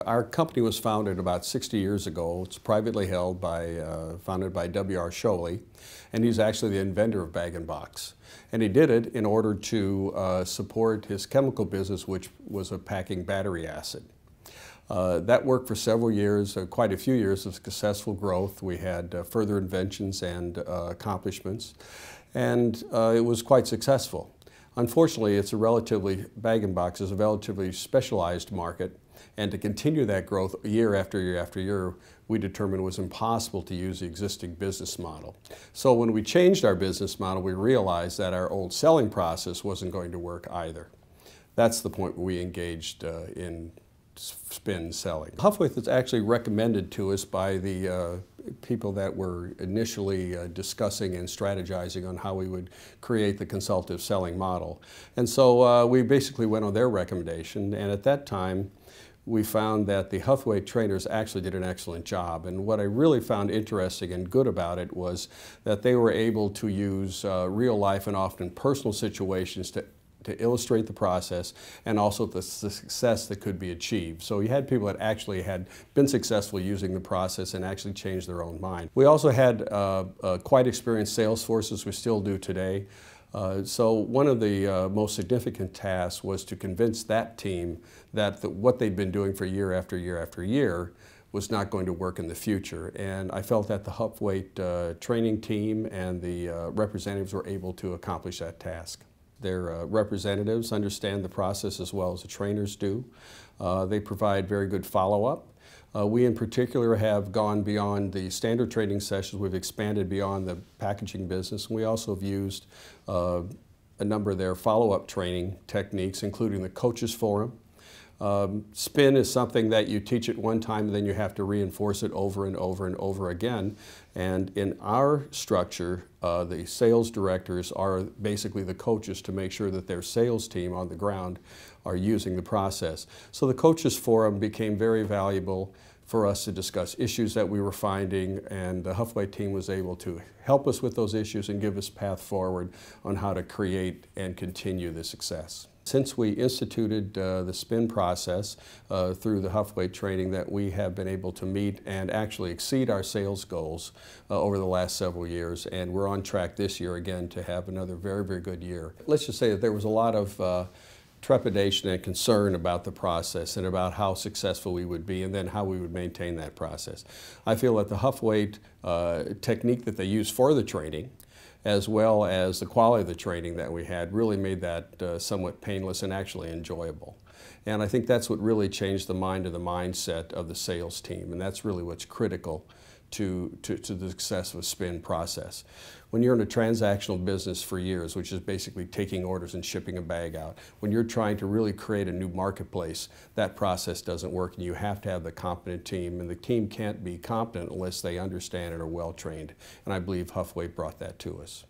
Our company was founded about 60 years ago. It's privately held founded by W.R. Scholle, and he's actually the inventor of bag-in-box. And he did it in order to support his chemical business, which was of packing battery acid. That worked for several years, quite a few years of successful growth. We had further inventions and accomplishments, and it was quite successful. Unfortunately, bag-in-box is a relatively specialized market, and to continue that growth year after year after year, we determined it was impossible to use the existing business model. So when we changed our business model, we realized that our old selling process wasn't going to work either. That's the point where we engaged in spin selling. Huthwaite was actually recommended to us by the people that were initially discussing and strategizing on how we would create the consultative selling model. And so we basically went on their recommendation, and at that time we found that the Huthwaite trainers actually did an excellent job. And what I really found interesting and good about it was that they were able to use real life and often personal situations to illustrate the process and also the success that could be achieved. So you had people that actually had been successful using the process and actually changed their own mind. We also had quite experienced sales forces, we still do today. So one of the most significant tasks was to convince that team that what they'd been doing for year after year after year was not going to work in the future. And I felt that the Huthwaite training team and the representatives were able to accomplish that task. Their representatives understand the process as well as the trainers do. They provide very good follow-up. We in particular have gone beyond the standard training sessions. We've expanded beyond the packaging business. And we also have used a number of their follow-up training techniques, including the coaches forum. Spin is something that you teach it one time and then you have to reinforce it over and over and over again. And in our structure, the sales directors are basically the coaches to make sure that their sales team on the ground are using the process. So the coaches forum became very valuable for us to discuss issues that we were finding, and the Huthwaite team was able to help us with those issues and give us path forward on how to create and continue the success. Since we instituted the spin process through the Huthwaite training, that we have been able to meet and actually exceed our sales goals over the last several years, and we're on track this year again to have another very, very good year. Let's just say that there was a lot of trepidation and concern about the process and about how successful we would be and then how we would maintain that process. I feel that the Huthwaite technique that they use for the training, as well as the quality of the training that we had, really made that somewhat painless and actually enjoyable. And I think that's what really changed the mind and the mindset of the sales team, and that's really what's critical to the success of a spin process. When you're in a transactional business for years, which is basically taking orders and shipping a bag out, when you're trying to really create a new marketplace, that process doesn't work, and you have to have the competent team, and the team can't be competent unless they understand and are well trained. And I believe Huthwaite brought that to us.